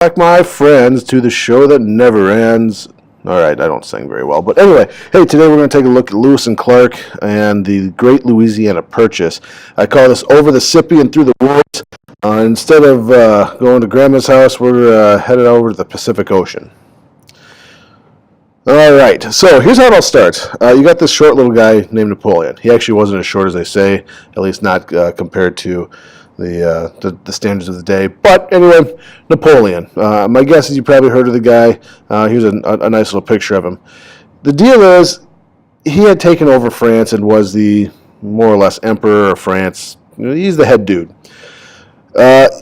Back, my friends, to the show that never ends. All right, I don't sing very well, but anyway, hey, today we're going to take a look at Lewis and Clark and the Great Louisiana Purchase. I call this Over the Sippy and Through the Woods. Instead of going to Grandma's house, we're headed over to the Pacific Ocean. All right, so here's how it all starts. You got this short little guy named Napoleon. He actually wasn't as short as they say, at least not compared to the standards of the day. But anyway, Napoleon. My guess is you probably heard of the guy. Here's a nice little picture of him. The deal is, he had taken over France and was the more or less emperor of France. He's the head dude.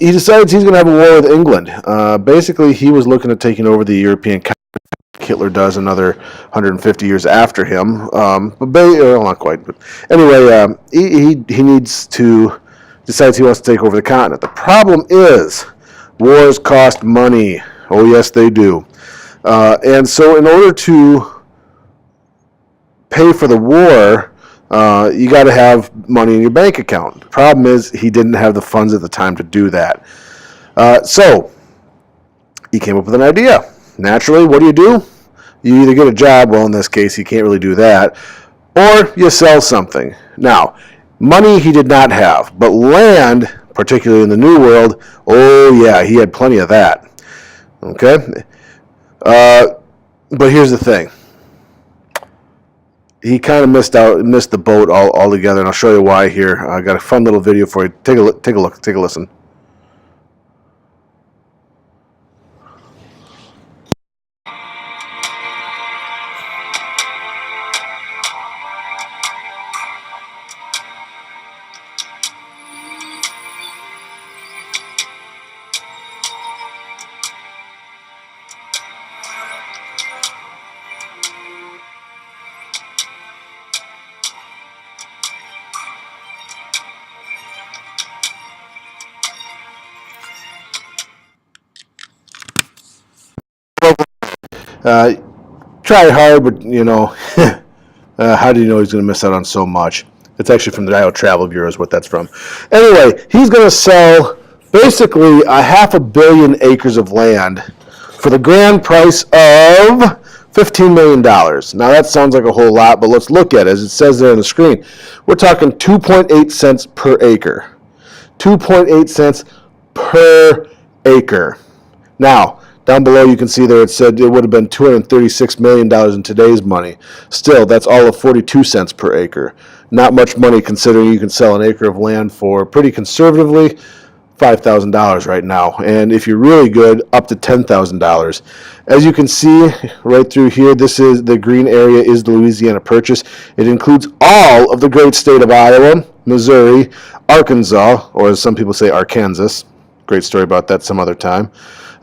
He decides he's going to have a war with England. Basically, he was looking at taking over the European continent. Hitler does another 150 years after him. Well, not quite. But anyway, he needs to decides he wants to take over the continent. The problem is, wars cost money. Oh, yes, they do. And so in order to pay for the war, you got to have money in your bank account. The problem is, he didn't have the funds at the time to do that. So he came up with an idea. Naturally, what do? You either get a job, well, in this case, you can't really do that, or you sell something. Now, money he did not have, but land, particularly in the New World, oh yeah, he had plenty of that. Okay? But here's the thing. He kind of missed the boat altogether, and I'll show you why here. I got a fun little video for you. Take a look, take a listen. Try hard, but how do you know he's going to miss out on so much? It's actually from the Iowa Travel Bureau is what that's from. Anyway, he's going to sell basically 500 million acres of land for the grand price of $15 million. Now that sounds like a whole lot, but let's look at it. As it says there on the screen, we're talking 2.8 cents per acre. 2.8 cents per acre. Now, down below you can see there it said it would have been $236 million in today's money. Still, that's all of 42 cents per acre. Not much money considering you can sell an acre of land for pretty conservatively $5,000 right now. And if you're really good, up to $10,000. As you can see right through here, this is the green area is the Louisiana Purchase. It includes all of the great state of Iowa, Missouri, Arkansas, or as some people say, Arkansas. Great story about that some other time.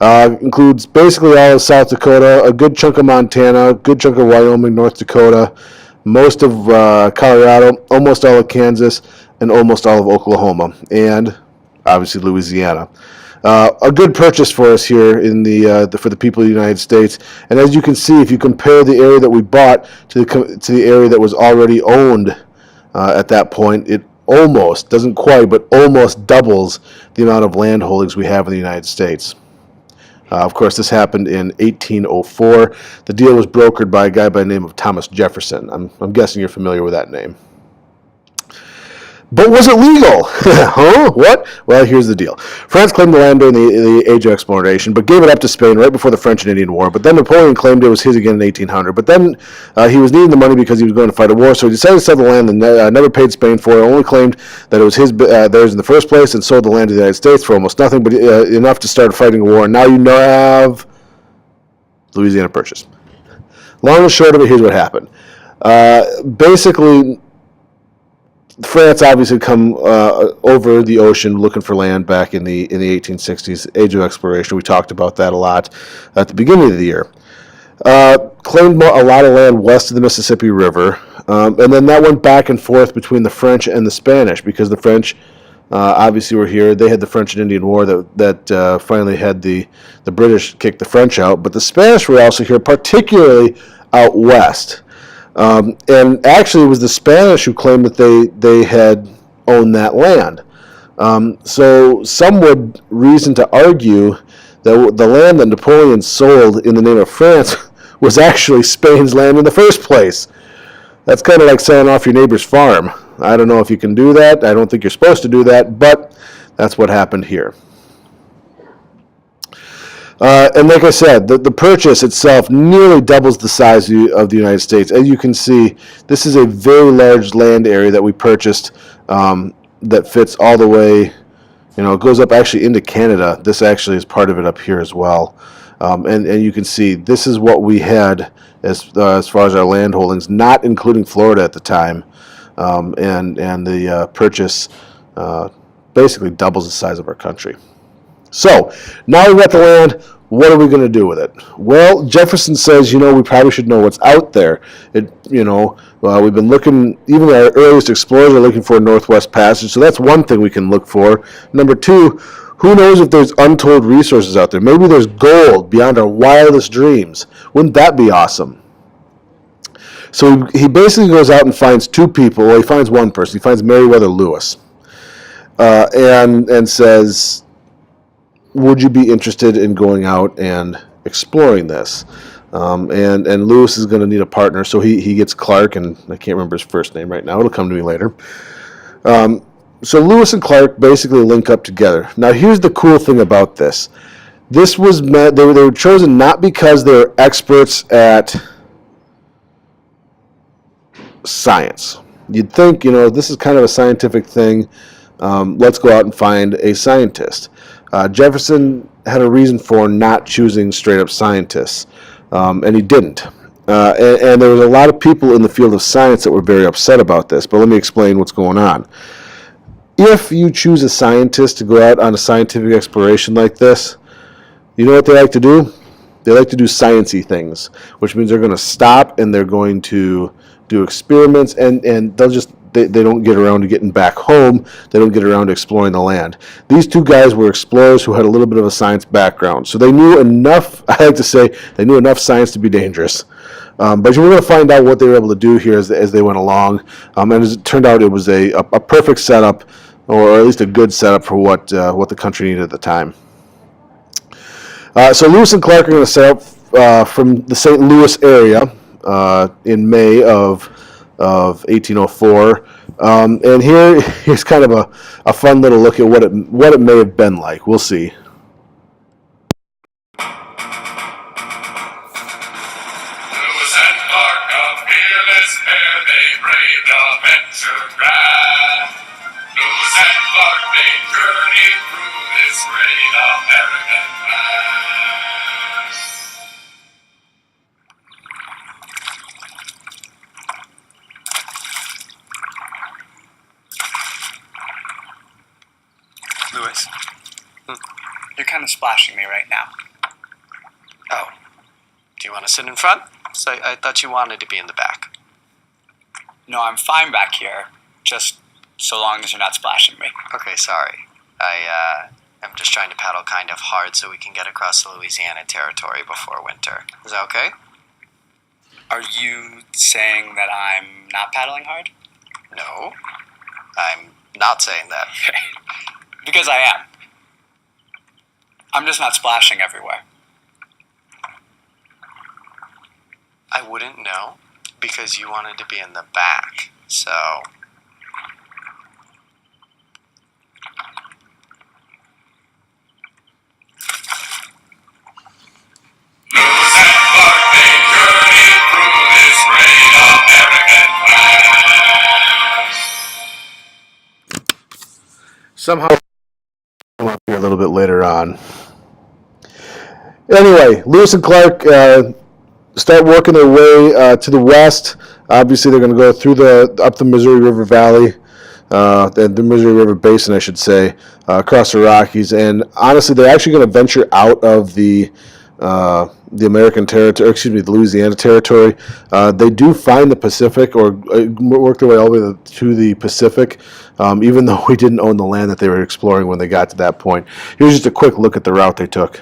Includes basically all of South Dakota, a good chunk of Montana, a good chunk of Wyoming, North Dakota, most of Colorado, almost all of Kansas, and almost all of Oklahoma, and obviously Louisiana. A good purchase for us here in for the people of the United States. And as you can see, if you compare the area that we bought to the area that was already owned at that point, it almost, doesn't quite, but almost doubles the amount of land holdings we have in the United States. Of course, this happened in 1804. The deal was brokered by a guy by the name of Thomas Jefferson. I'm guessing you're familiar with that name. But was it legal? Huh? What? Well, here's the deal. France claimed the land during the Age of Exploration, but gave it up to Spain right before the French and Indian War. But then Napoleon claimed it was his again in 1800. But then he was needing the money because he was going to fight a war, so he decided to sell the land and never paid Spain for it. Only claimed that it was theirs in the first place and sold the land to the United States for almost nothing, but enough to start fighting a war. And now you have Louisiana Purchase. Long and short of it, here's what happened. Basically, France obviously come over the ocean looking for land back in the 1860s, Age of Exploration. We talked about that a lot at the beginning of the year. Claimed a lot of land west of the Mississippi River, and then that went back and forth between the French and the Spanish because the French obviously were here. They had the French and Indian War that finally had the British kick the French out, but the Spanish were also here, particularly out west. And actually, it was the Spanish who claimed that they had owned that land. So some would reason to argue the land that Napoleon sold in the name of France was actually Spain's land in the first place. That's kind of like selling off your neighbor's farm. I don't know if you can do that. I don't think you're supposed to do that, but that's what happened here. And like I said, the purchase itself nearly doubles the size of the United States. As you can see, this is a very large land area that we purchased that fits all the way. It goes up actually into Canada. This actually is part of it up here as well. And you can see this is what we had as far as our land holdings, not including Florida at the time. And the purchase basically doubles the size of our country. So now we've got the land. What are we going to do with it? Well, Jefferson says, we probably should know what's out there. We've been looking, even our earliest explorers are looking for a Northwest Passage, so that's one thing we can look for. Number two, who knows if there's untold resources out there? Maybe there's gold beyond our wildest dreams. Wouldn't that be awesome? So he basically goes out and finds two people. Well, he finds one person. He finds Meriwether Lewis, and says, would you be interested in going out and exploring this? And Lewis is going to need a partner, so he gets Clark, and I can't remember his first name right now. It'll come to me later. So Lewis and Clark basically link up together. Now, here's the cool thing about this. This was they were chosen not because they're experts at science. You'd think, this is kind of a scientific thing. Let's go out and find a scientist. Jefferson had a reason for not choosing straight-up scientists, and he didn't. And there was a lot of people in the field of science that were very upset about this, but let me explain what's going on. If you choose a scientist to go out on a scientific exploration like this, you know what they like to do? They like to do sciencey things, which means they're going to stop and they're going to do experiments, and they'll just they don't get around to getting back home. They don't get around to exploring the land. These two guys were explorers who had a little bit of a science background, so they knew enough. I like to say they knew enough science to be dangerous. But we're going to find out what they were able to do here as they went along. And as it turned out, it was a perfect setup, or at least a good setup for what the country needed at the time. So Lewis and Clark are going to set up from the St. Louis area in May of 1804, and here's kind of a fun little look at what it may have been like. We'll see. Lewis and Clark, a fearless pair, they braved a venture grand. Lewis and Clark, they journeyed through this great American land. Lewis, you're kind of splashing me right now. Oh, do you want to sit in front? So I thought you wanted to be in the back. No, I'm fine back here, just so long as you're not splashing me. Okay, sorry. I'm just trying to paddle kind of hard so we can get across the Louisiana territory before winter. Is that okay? Are you saying that I'm not paddling hard? No, I'm not saying that. Because I am. I'm just not splashing everywhere. I wouldn't know because you wanted to be in the back, so... Lewis and Clark, they journeyed through this great American land. Somehow come up here a little bit later on. Anyway, Lewis and Clark start working their way to the west. Obviously, they're going to go through up the Missouri River Valley, the Missouri River Basin, I should say, across the Rockies. And honestly, they're actually going to venture out of the American territory, the Louisiana territory. They do find the Pacific, or work their way all the way to the Pacific, even though we didn't own the land that they were exploring when they got to that point. Here's just a quick look at the route they took.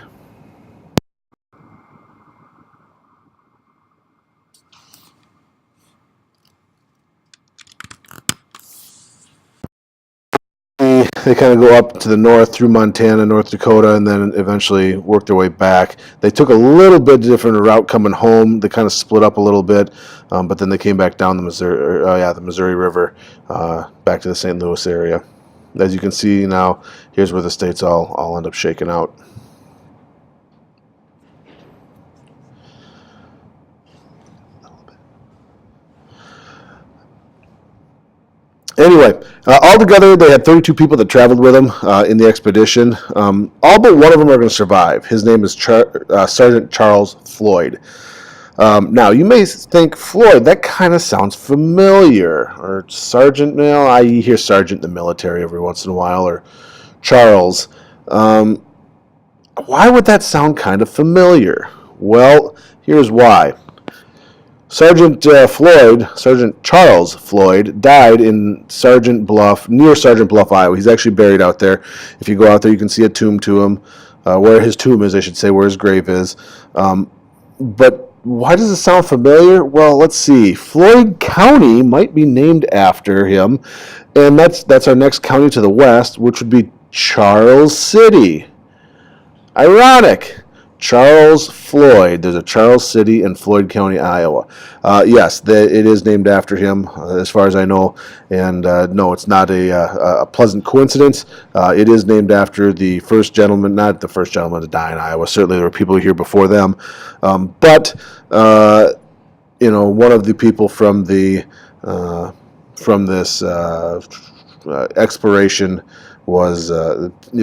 they kind of go up to the north through Montana, North Dakota, and then eventually work their way back. They took a little bit different route coming home. They kind of split up a little bit, but then they came back down the Missouri River, back to the St. Louis area. As you can see now, here's where the states all end up shaking out. Anyway, altogether, they had 32 people that traveled with them in the expedition. All but one of them are going to survive. His name is Sergeant Charles Floyd. Now, you may think, Floyd, that kind of sounds familiar. Or Sergeant, I hear Sergeant in the military every once in a while, or Charles. Why would that sound kind of familiar? Well, here's why. Sergeant Charles Floyd, died in near Sergeant Bluff, Iowa. He's actually buried out there. If you go out there, you can see a tomb to him, where his tomb is, I should say, where his grave is. But why does it sound familiar? Well, let's see. Floyd County might be named after him, and that's our next county to the west, which would be Charles City. Ironic. Charles Floyd. There's a Charles City in Floyd County, Iowa. Yes, it is named after him, as far as I know. And no, it's not a pleasant coincidence. It is named after the first gentleman, not the first gentleman to die in Iowa. Certainly, there were people here before them. But one of the people from this exploration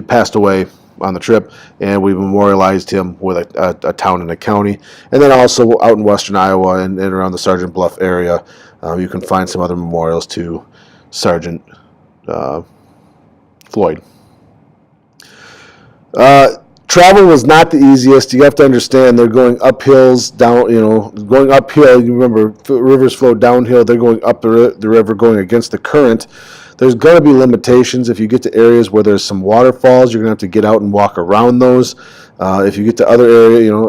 passed away on the trip, and we memorialized him with a town and a county. And then also out in western Iowa and around the Sergeant Bluff area, you can find some other memorials to Sergeant Floyd. Travel was not the easiest. You have to understand they're going up hills, going uphill. You remember, rivers flow downhill. They're going up the river, going against the current. There's going to be limitations. If you get to areas where there's some waterfalls, you're going to have to get out and walk around those. If you get to other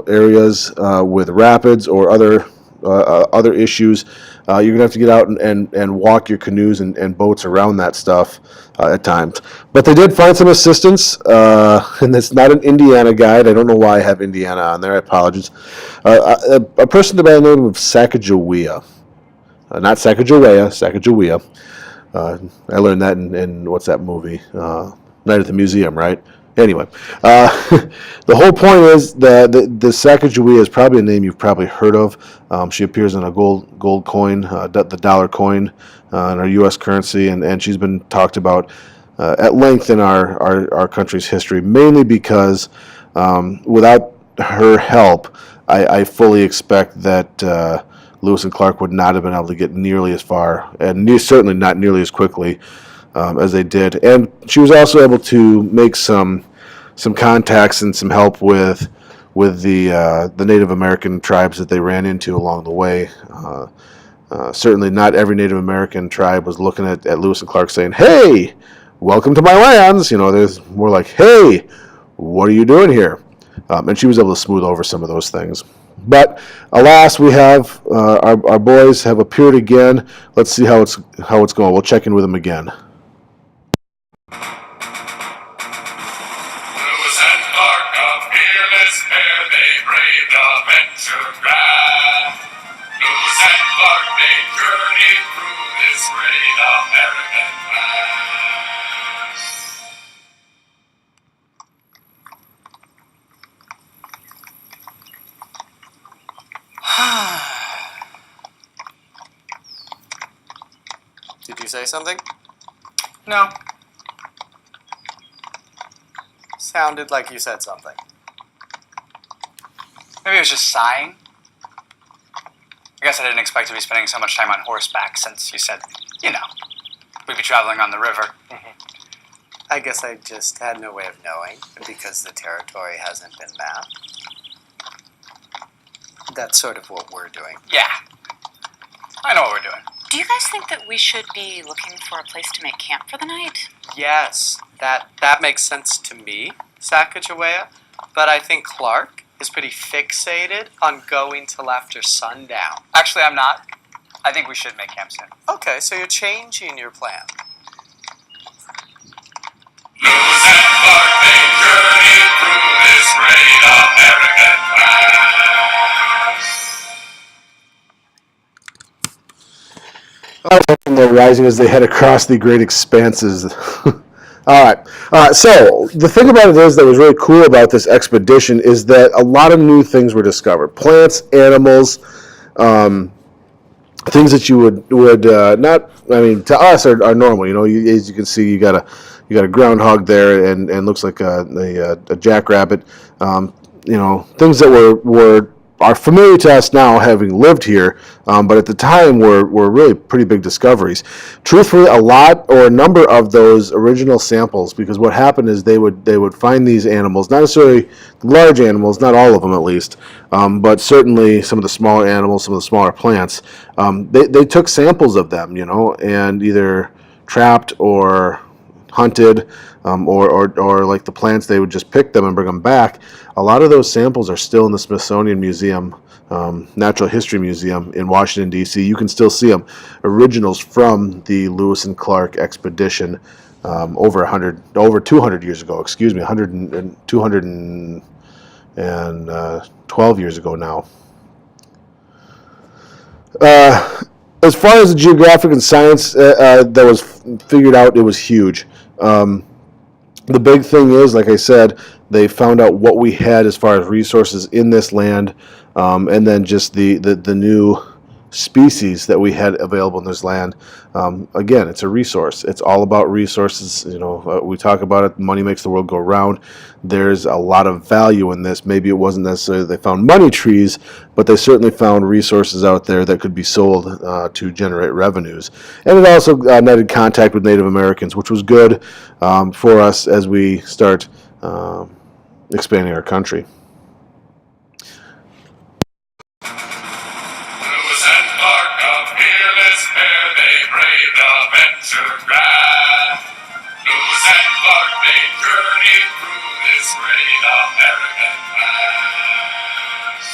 areas with rapids or other issues, you're going to have to get out and walk your canoes and boats around that stuff at times. But they did find some assistance, and it's not an Indiana guide. I don't know why I have Indiana on there. I apologize. A person by the name of Sacagawea. Not Sacagawea, Sacagawea. I learned that in what's that movie? Night at the Museum, right? Anyway, the whole point is that the Sacagawea is probably a name you've probably heard of. She appears in a gold coin, the dollar coin, in our U.S. currency, and she's been talked about at length in our country's history, mainly because without her help, I fully expect that Lewis and Clark would not have been able to get nearly as far, and certainly not nearly as quickly as they did. And she was also able to make some contacts and some help with the Native American tribes that they ran into along the way. Certainly not every Native American tribe was looking at Lewis and Clark saying, "Hey, welcome to my lands." There's more like, "Hey, what are you doing here?" And she was able to smooth over some of those things. But alas, we have our boys have appeared again. Let's see how it's going. We'll check in with them again. Lewis and Clark, a fearless pair, they braved a venture grand. Lewis and Clark, they journeyed through this great American land. Did you say something? No. Sounded like you said something. Maybe I was just sighing. I guess I didn't expect to be spending so much time on horseback since you said, we'd be traveling on the river. I guess I just had no way of knowing because the territory hasn't been mapped. That's sort of what we're doing. Yeah. I know what we're doing. Do you guys think that we should be looking for a place to make camp for the night? Yes, that makes sense to me, Sacagawea, but I think Clark is pretty fixated on going till after sundown. Actually, I'm not. I think we should make camp soon. Okay, so you're changing your plan. Lewis and Clark, they journeyed through this great American land. And they're rising as they head across the great expanses. All right. So the thing about it is that was really cool about this expedition is that a lot of new things were discovered: plants, animals, things that you would not. I mean, to us are normal. You know, as you can see, you got a groundhog there, and looks like a jackrabbit. You know, things that are familiar to us now, having lived here, but at the time were really pretty big discoveries. Truthfully, a number of those original samples, because what happened is they would find these animals, not necessarily large animals, not all of them at least, but certainly some of the smaller animals, some of the smaller plants. They took samples of them, you know, and either trapped or hunted, or like the plants, they would just pick them and bring them back. A lot of those samples are still in the Smithsonian Museum, Natural History Museum in Washington, D.C. You can still see them, originals from the Lewis and Clark expedition over 200 years ago, 212 years ago now. As far as the geographic and science that was figured out, it was huge. The big thing is, like I said, they found out what we had as far as resources in this land, and then just the new species that we had available in this land. Again, it's a resource. It's all about resources. You know, we talk about it. Money makes the world go round. There's a lot of value in this. Maybe it wasn't necessarily they found money trees, but they certainly found resources out there that could be sold to generate revenues. And it also netted contact with Native Americans, which was good for us as we start expanding our country. Lewis and Clark, a fearless pair, they braved adventure grand. Lewis and Clark, they journeyed through this great American land.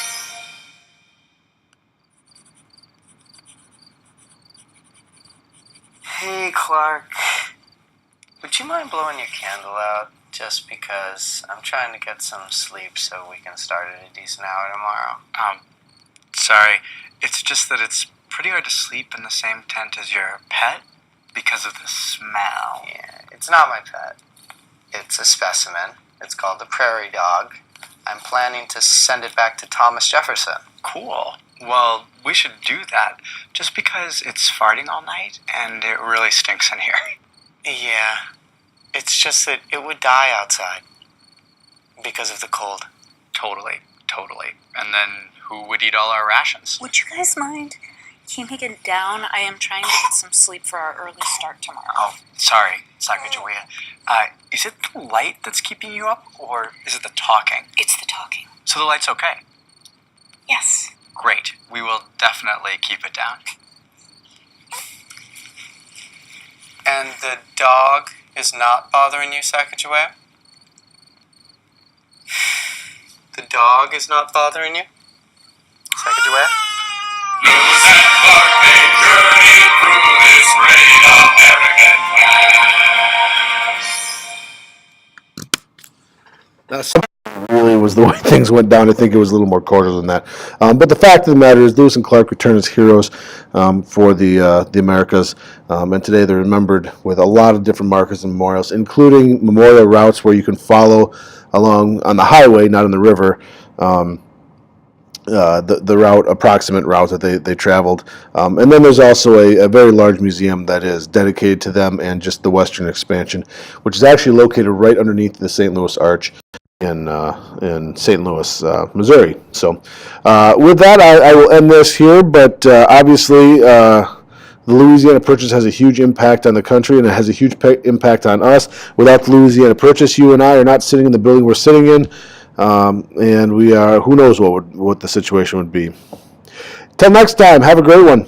Hey, Clark. Would you mind blowing your candle out? Just because I'm trying to get some sleep so we can start at a decent hour tomorrow. Sorry. It's just that it's pretty hard to sleep in the same tent as your pet because of the smell. Yeah, it's not my pet. It's a specimen. It's called the prairie dog. I'm planning to send it back to Thomas Jefferson. Cool. Well, we should do that just because it's farting all night and it really stinks in here. Yeah, it's just that it would die outside because of the cold. Totally. And then who would eat all our rations? Would you guys mind keeping it down? I am trying to get some sleep for our early start tomorrow. Oh, sorry, Sacagawea. Is it the light that's keeping you up, or is it the talking? It's the talking. So the light's okay. Yes. Great. We will definitely keep it down. And the dog is not bothering you, Sacagawea? The dog is not bothering you? Sacagawea? Lewis and Clark, they journeyed through this great American land. Now, some really was the way things went down. I think it was a little more cordial than that. But the fact of the matter is, Lewis and Clark returned as heroes for the Americas, and today they're remembered with a lot of different markers and memorials, including memorial routes where you can follow along on the highway, not on the river. The approximate route that they traveled. And then there's also a very large museum that is dedicated to them and just the Western expansion, which is actually located right underneath the St. Louis Arch in St. Louis, Missouri. So with that, I will end this here, but obviously the Louisiana Purchase has a huge impact on the country, and it has a huge impact on us. Without the Louisiana Purchase, you and I are not sitting in the building we're sitting in. And we are, who knows what the situation would be. Till next time, have a great one.